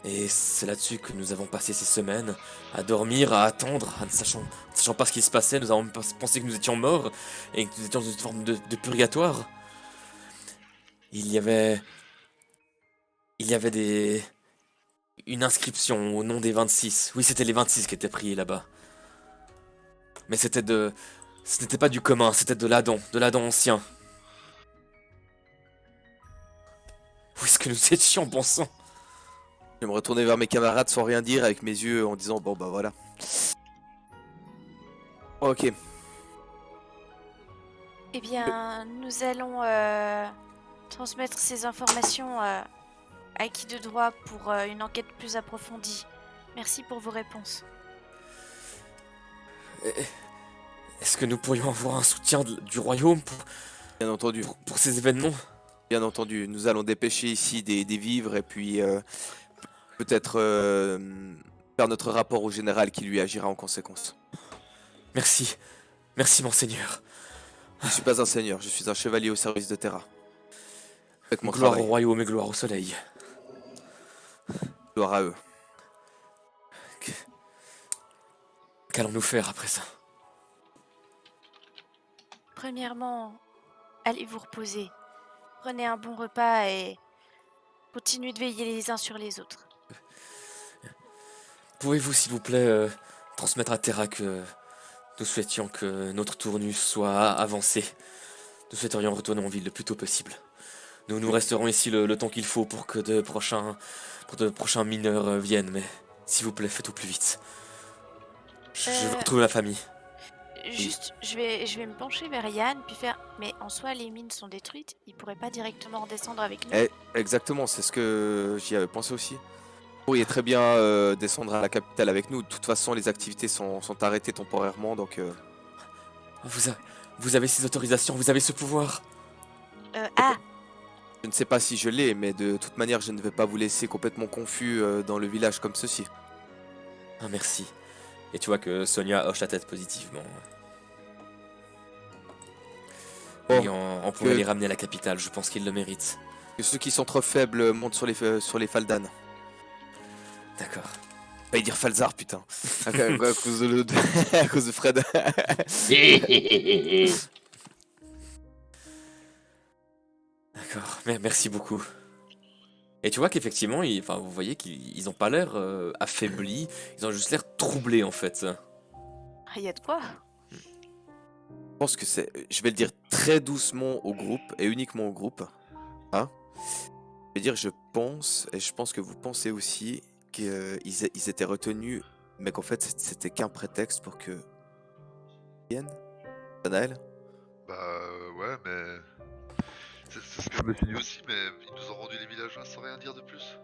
[SPEAKER 1] Et c'est là-dessus que nous avons passé ces semaines, à dormir, à attendre, ne sachant pas ce qui se passait. Nous avons pensé que nous étions morts, et que nous étions dans une forme de purgatoire. Il y avait une inscription au nom des 26. Oui, c'était les 26 qui étaient priés là-bas. Mais ce n'était pas du commun, c'était de l'Adam ancien. Où est-ce que nous étions, bon sang?
[SPEAKER 4] Je vais me retourner vers mes camarades sans rien dire avec mes yeux en disant bon bah voilà. Ok.
[SPEAKER 2] Eh bien, nous allons transmettre ces informations à qui de droit pour une enquête plus approfondie. Merci pour vos réponses.
[SPEAKER 1] Est-ce que nous pourrions avoir un soutien du royaume
[SPEAKER 4] Bien entendu.
[SPEAKER 1] pour ces événements?
[SPEAKER 4] Bien entendu. Nous allons dépêcher ici des vivres et puis peut-être faire notre rapport au général qui lui agira en conséquence.
[SPEAKER 1] Merci. Merci, monseigneur.
[SPEAKER 4] Je ne suis pas un seigneur, je suis un chevalier au service de Terra. Avec mon
[SPEAKER 1] Gloire au
[SPEAKER 4] travail,
[SPEAKER 1] royaume et gloire au soleil.
[SPEAKER 4] gloire à eux.
[SPEAKER 1] Qu'allons-nous faire après ça?
[SPEAKER 2] Premièrement, allez vous reposer. Prenez un bon repas et continuez de veiller les uns sur les autres.
[SPEAKER 1] Pouvez-vous, s'il vous plaît, transmettre à Terra que nous souhaitions que notre tournus soit avancé. Nous souhaiterions retourner en ville le plus tôt possible. Nous resterons ici le temps qu'il faut pour que de prochains mineurs viennent, mais s'il vous plaît, faites au plus vite. Je veux retrouver ma famille.
[SPEAKER 2] Juste, je vais me pencher vers Yann, puis faire... Mais en soi, les mines sont détruites, ils pourraient pas directement redescendre avec nous.
[SPEAKER 4] Exactement, c'est ce que j'y avais pensé aussi. Vous pourriez très bien descendre à la capitale avec nous. De toute façon, les activités sont arrêtées temporairement, donc...
[SPEAKER 1] Vous avez ces autorisations, vous avez ce pouvoir.
[SPEAKER 4] Je ne sais pas si je l'ai, mais de toute manière, je ne vais pas vous laisser complètement confus dans le village comme ceci.
[SPEAKER 1] Ah, merci. Et tu vois que Sonia hoche la tête positivement.
[SPEAKER 4] Bon,
[SPEAKER 1] et on pourrait les ramener à la capitale, je pense qu'ils le méritent.
[SPEAKER 4] Que ceux qui sont trop faibles montent sur les Faldan.
[SPEAKER 1] D'accord.
[SPEAKER 4] Pas y dire Falzar, putain. à cause à cause de Fred.
[SPEAKER 1] D'accord, merci beaucoup. Et tu vois qu'effectivement, vous voyez qu'ils ont pas l'air affaiblis, ils ont juste l'air troublés en fait.
[SPEAKER 2] Il y a de quoi?
[SPEAKER 4] Je pense que je vais le dire très doucement au groupe, et uniquement au groupe. Hein? Je vais dire, je pense que vous pensez aussi qu'ils étaient retenus, mais qu'en fait, c'était qu'un prétexte pour que... viennent? Naël?
[SPEAKER 5] Bah ouais, mais... C'est ce que je me suis dit aussi, mais ils nous ont rendu les villageois sans rien dire de plus.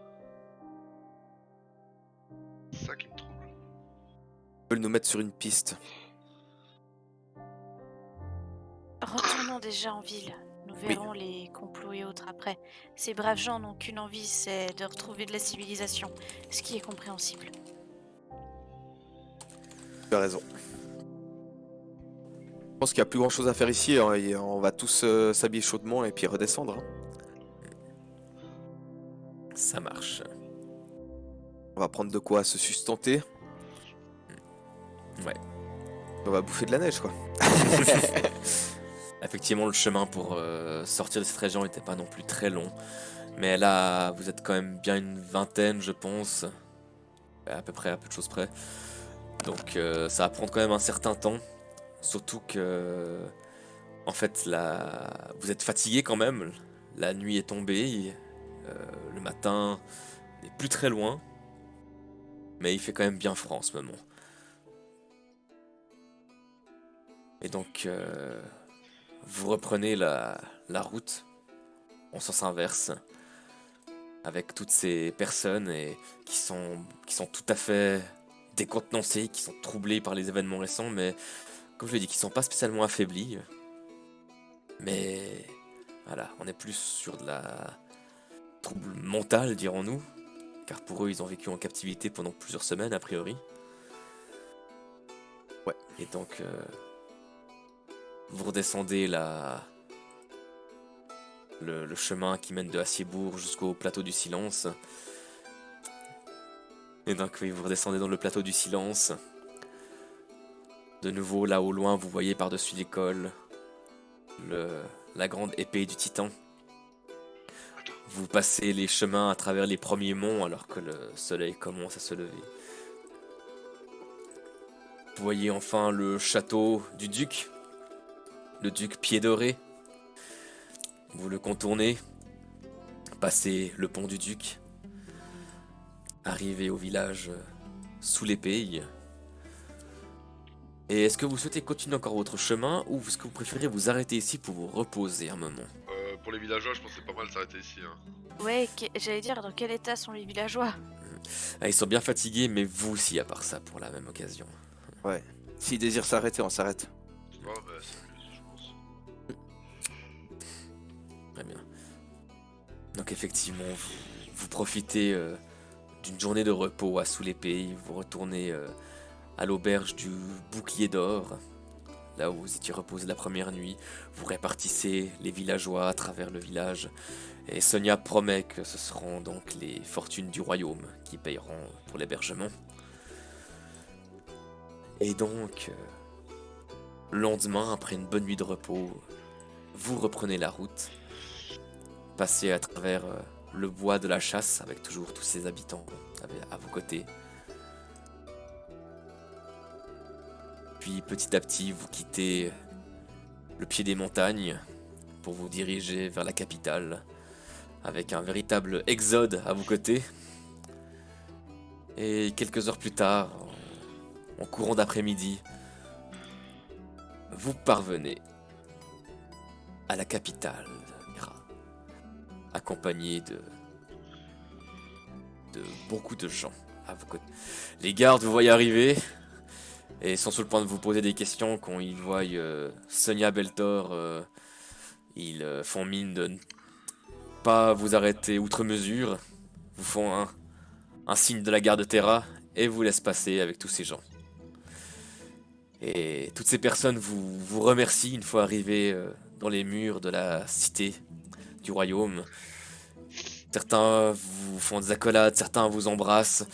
[SPEAKER 5] C'est ça qui me trouble.
[SPEAKER 4] Ils veulent nous mettre sur une piste.
[SPEAKER 2] Retournons déjà en ville. Nous verrons les complots et autres après. Ces braves gens n'ont qu'une envie, c'est de retrouver de la civilisation, ce qui est compréhensible.
[SPEAKER 4] Tu as raison. Je pense qu'il n'y a plus grand chose à faire ici, hein, et on va tous s'habiller chaudement et puis redescendre. Hein.
[SPEAKER 1] Ça marche.
[SPEAKER 4] On va prendre de quoi se sustenter.
[SPEAKER 1] Ouais.
[SPEAKER 4] On va bouffer de la neige, quoi.
[SPEAKER 1] Effectivement, le chemin pour sortir de cette région n'était pas non plus très long. Mais là, vous êtes quand même bien une vingtaine, je pense. À peu près, à peu de choses près. Donc ça va prendre quand même un certain temps. Surtout que... En fait, vous êtes fatigué quand même. La nuit est tombée. Le matin n'est plus très loin. Mais il fait quand même bien froid en ce moment. Et donc... vous reprenez la route en sens inverse avec toutes ces personnes qui sont tout à fait décontenancées, qui sont troublées par les événements récents, mais comme je l'ai dit, qui sont pas spécialement affaiblis. Mais voilà, on est plus sur de la trouble mentale, dirons-nous, car pour eux, ils ont vécu en captivité pendant plusieurs semaines a priori. Ouais. Et donc vous redescendez le chemin qui mène de Assiebourg jusqu'au plateau du silence. Et donc oui, vous redescendez dans le plateau du silence. De nouveau, là au loin, vous voyez par-dessus l'école la grande épée du titan. Vous passez les chemins à travers les premiers monts alors que le soleil commence à se lever. Vous voyez enfin le château du duc. Le duc Pied Doré. Vous le contournez, passez le pont du duc, arrivez au village sous l'épée. Et est-ce que vous souhaitez continuer encore votre chemin ou est-ce que vous préférez vous arrêter ici pour vous reposer un moment?
[SPEAKER 5] Pour les villageois, je pense que c'est pas mal de s'arrêter ici. Hein.
[SPEAKER 2] Ouais, j'allais dire, dans quel état sont les villageois?
[SPEAKER 1] Ils sont bien fatigués, mais vous aussi à part ça pour la même occasion.
[SPEAKER 4] Ouais. S'ils désirent s'arrêter, on s'arrête.
[SPEAKER 5] Ouais, bah c'est mieux, je pense.
[SPEAKER 1] Très bien. Donc effectivement, vous profitez d'une journée de repos à sous l'épée, vous retournez à l'auberge du Bouclier d'Or, là où vous étiez reposé la première nuit. Vous répartissez les villageois à travers le village. Et Sonia promet que ce seront donc les fortunes du royaume qui payeront pour l'hébergement. Et donc, le lendemain, après une bonne nuit de repos, vous reprenez la route. Passez à travers le bois de la chasse avec toujours tous ses habitants à vos côtés. Puis petit à petit, vous quittez le pied des montagnes pour vous diriger vers la capitale avec un véritable exode à vos côtés. Et quelques heures plus tard, en courant d'après-midi, vous parvenez à la capitale de Mira, accompagné de beaucoup de gens à vos côtés. Les gardes vous voient arriver et sont sur le point de vous poser des questions quand ils voient Sonia Beltor. Ils font mine de ne pas vous arrêter outre mesure, vous font un signe de la garde Terra et vous laissent passer avec tous ces gens. Et toutes ces personnes vous remercient une fois arrivés dans les murs de la cité du royaume. Certains vous font des accolades, certains vous embrassent.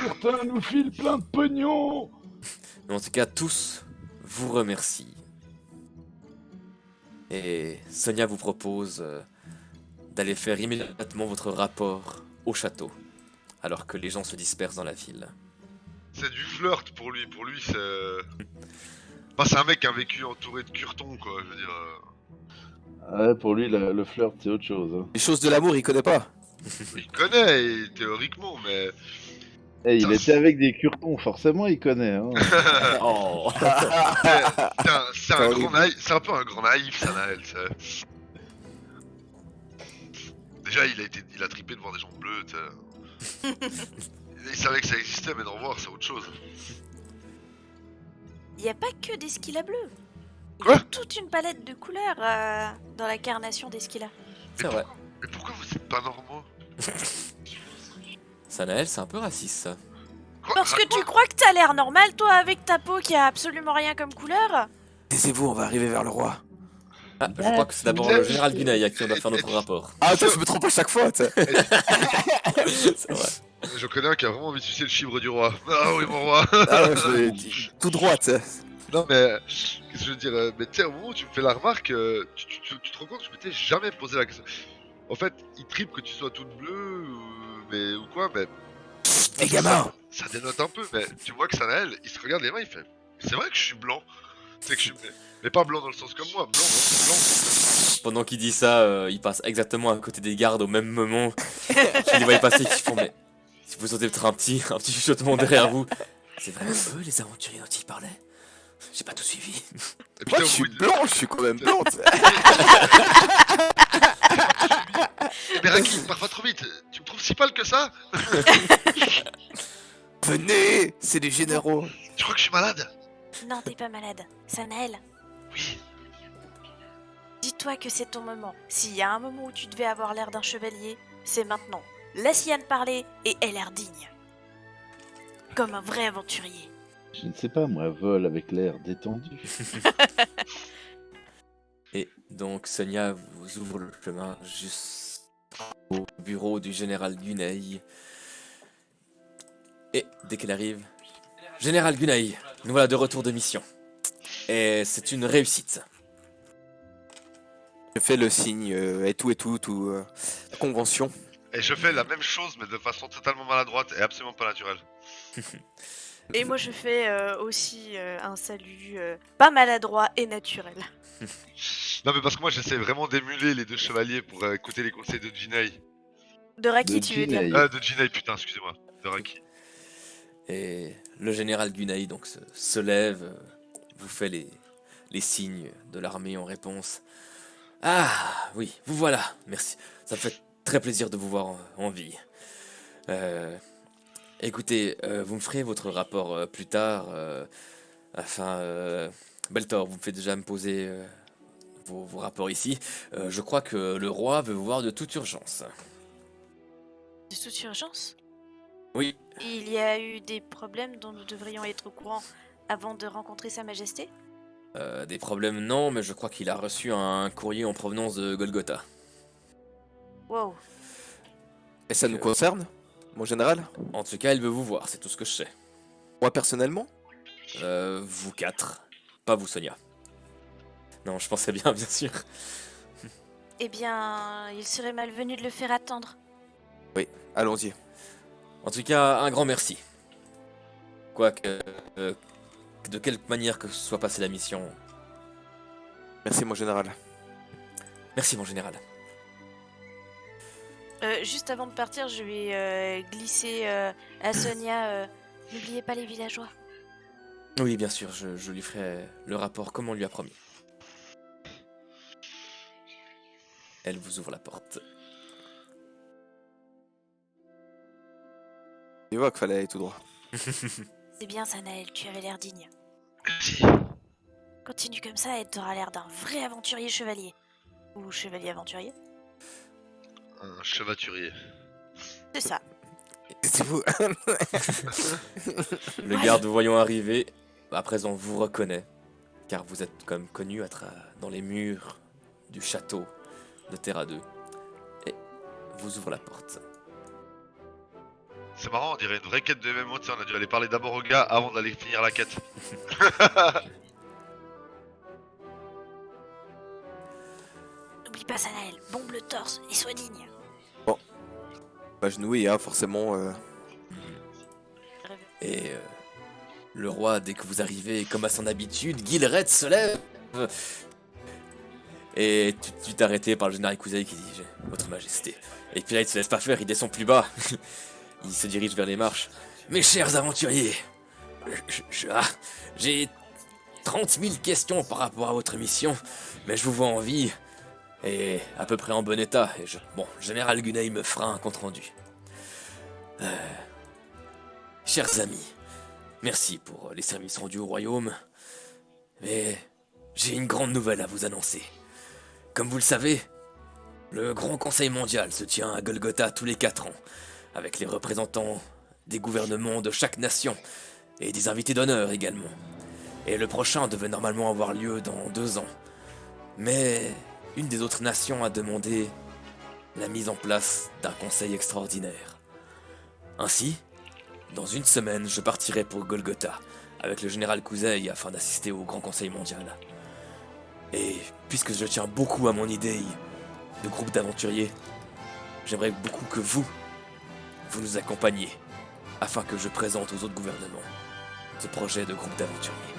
[SPEAKER 6] Certains nous filent plein de pognon.
[SPEAKER 1] Mais en tout cas, tous vous remercient. Et Sonia vous propose d'aller faire immédiatement votre rapport au château, alors que les gens se dispersent dans la ville.
[SPEAKER 5] C'est du flirt pour lui. Pour lui, c'est. Enfin, c'est un mec qui a vécu entouré de curtons, quoi. Je veux dire.
[SPEAKER 3] Ouais, pour lui, le flirt, c'est autre chose. Hein.
[SPEAKER 4] Les choses de l'amour, il connaît pas.
[SPEAKER 5] Il connaît, théoriquement, mais.
[SPEAKER 3] Eh, il était avec des curtons, forcément, il connaît. Hein.
[SPEAKER 1] Oh.
[SPEAKER 5] C'est un grand naïf. C'est un peu un grand naïf, ça, Naël. Déjà, il a trippé de voir des gens bleus, tu sais. Il savait que ça existait, mais d'en voir, c'est autre chose.
[SPEAKER 2] Il n'y a pas que d'Esquila bleu. Il y
[SPEAKER 5] Quoi
[SPEAKER 2] a toute une palette de couleurs dans la carnation d'Esquila.
[SPEAKER 1] C'est vrai.
[SPEAKER 5] Mais pourquoi vous êtes pas normaux?
[SPEAKER 1] Sanaël, c'est un peu raciste, ça.
[SPEAKER 5] Quoi?
[SPEAKER 2] Parce que tu crois que t'as l'air normal, toi, avec ta peau qui a absolument rien comme couleur?
[SPEAKER 4] Taisez-vous, on va arriver vers le roi.
[SPEAKER 1] Ah, je crois que c'est d'abord le général Gunaï à qui on doit faire notre rapport.
[SPEAKER 4] Ah, attends, je me trompe à chaque fois, tu sais.
[SPEAKER 1] C'est vrai.
[SPEAKER 5] J'en connais un qui a vraiment envie de sucer le chibre du roi. Ah oui, mon roi.
[SPEAKER 4] Ah ouais, tout droit, tu sais.
[SPEAKER 5] Non, mais qu'est-ce que je veux dire? Mais tu sais, au moment où tu me fais la remarque, tu te rends compte que je m'étais jamais posé la question. En fait, il tripe que tu sois toute bleue ou quoi, mais
[SPEAKER 4] Les gamins.
[SPEAKER 5] ça dénote un peu. Mais tu vois que Sanaël, il se regarde les mains, il fait. C'est vrai que je suis blanc. C'est que je suis. Mais pas blanc dans le sens comme moi, blanc, blanc.
[SPEAKER 1] Pendant qu'il dit ça, il passe exactement à côté des gardes au même moment. Qu'il les voit passer, qui font mais si vous sentez peut-être un petit chuchotement derrière vous. C'est vraiment eux les aventuriers dont il parlait. J'ai pas tout suivi.
[SPEAKER 5] Et puis
[SPEAKER 4] Moi,
[SPEAKER 5] t'as
[SPEAKER 4] je suis
[SPEAKER 5] oublié-
[SPEAKER 4] blanc, je suis quand même blanc, tu sais.
[SPEAKER 5] Mais Raki, parfois trop vite. Tu me trouves si pâle que ça?
[SPEAKER 4] Venez, c'est des généraux.
[SPEAKER 5] Tu crois que je suis malade?
[SPEAKER 2] Non, t'es pas malade. Sanaël,
[SPEAKER 5] Oui.
[SPEAKER 2] dis-toi que c'est ton moment. S'il y a un moment où tu devais avoir l'air d'un chevalier, c'est maintenant. Laisse Yann parler et aie l'air digne. Comme un vrai aventurier.
[SPEAKER 3] Je ne sais pas, moi, vol avec l'air détendu.
[SPEAKER 1] Et donc Sonia vous ouvre le chemin jusqu'au bureau du général Gunaï. Et dès qu'elle arrive, Général Gunaï, nous voilà de retour de mission. Et c'est une réussite.
[SPEAKER 4] Je fais le signe et tout, convention.
[SPEAKER 5] Et je fais la même chose, mais de façon totalement maladroite et absolument pas naturelle.
[SPEAKER 2] Et moi je fais aussi un salut pas maladroit et naturel.
[SPEAKER 5] Non, mais parce que moi j'essaie vraiment d'émuler les deux chevaliers pour écouter les conseils de Jinei.
[SPEAKER 2] De Raki,
[SPEAKER 3] De
[SPEAKER 2] tu veux dire?
[SPEAKER 3] Jinei.
[SPEAKER 5] De Jinei, putain, excusez-moi. De Raki.
[SPEAKER 1] Et le général Gunaï donc se lève, vous fait les signes de l'armée en réponse. Ah oui, vous voilà, merci. Ça me fait très plaisir de vous voir en vie. Écoutez, vous me ferez votre rapport plus tard. Beltor, vous me faites déjà me poser vos rapports ici. Je crois que le roi veut vous voir de toute urgence.
[SPEAKER 2] De toute urgence?
[SPEAKER 1] Oui,
[SPEAKER 2] Il y a eu des problèmes dont nous devrions être au courant avant de rencontrer Sa Majesté?
[SPEAKER 1] Des problèmes non, mais je crois qu'il a reçu un courrier en provenance de Golgotha.
[SPEAKER 2] Wow.
[SPEAKER 4] Et ça nous concerne, mon général?
[SPEAKER 1] En tout cas, il veut vous voir, c'est tout ce que je sais.
[SPEAKER 4] Moi personnellement?
[SPEAKER 1] Vous quatre. Pas vous, Sonia. Non, je pensais bien, bien sûr.
[SPEAKER 2] Eh bien, il serait malvenu de le faire attendre.
[SPEAKER 4] Allons-y.
[SPEAKER 1] En tout cas, un grand merci. Quoique, de quelque manière que soit passée la mission.
[SPEAKER 4] Merci, mon général.
[SPEAKER 1] Merci, mon général.
[SPEAKER 2] Juste avant de partir, je vais glisser à Sonia. N'oubliez pas les villageois.
[SPEAKER 1] Oui, bien sûr, je lui ferai le rapport comme on lui a promis. Elle vous ouvre la porte.
[SPEAKER 4] Tu vois qu'il fallait aller tout droit.
[SPEAKER 2] C'est bien, Sanael, tu avais l'air digne.
[SPEAKER 5] Merci.
[SPEAKER 2] Continue comme ça et t'auras l'air d'un vrai aventurier chevalier. Ou chevalier aventurier.
[SPEAKER 5] Un chevaturier.
[SPEAKER 2] C'est ça.
[SPEAKER 4] C'est vous.
[SPEAKER 1] Le garde voyant arriver, à présent vous reconnaît, car vous êtes comme connu dans les murs du château de Terra 2, et vous ouvre la porte.
[SPEAKER 5] C'est marrant, on dirait une vraie quête de MMO, tu sais, on a dû aller parler d'abord au gars avant d'aller finir la quête.
[SPEAKER 2] N'oublie pas, Sanael, bombe le torse et sois digne.
[SPEAKER 4] Bah, genouille, hein, forcément.
[SPEAKER 1] Et le roi, dès que vous arrivez, comme à son habitude, Gilred se lève et tout de suite arrêté par le général Kuzai qui dit « Votre Majesté ». Et puis là, il se laisse pas faire, il descend plus bas. Il se dirige vers les marches. « Mes chers aventuriers, j'ai 30 000 questions par rapport à votre mission, mais je vous vois en vie et à peu près en bon état. Et bon, le général Gunei me fera un compte-rendu. Chers amis, merci pour les services rendus au royaume, mais j'ai une grande nouvelle à vous annoncer. Comme vous le savez, le Grand Conseil mondial se tient à Golgotha tous les 4 ans, avec les représentants des gouvernements de chaque nation, et des invités d'honneur également. Et le prochain devait normalement avoir lieu dans 2 ans. Mais une des autres nations a demandé la mise en place d'un conseil extraordinaire. Ainsi, dans 1 semaine, je partirai pour Golgotha, avec le général Kuzei afin d'assister au Grand Conseil mondial. Et puisque je tiens beaucoup à mon idée de groupe d'aventuriers, j'aimerais beaucoup que vous nous accompagniez, afin que je présente aux autres gouvernements ce projet de groupe d'aventuriers.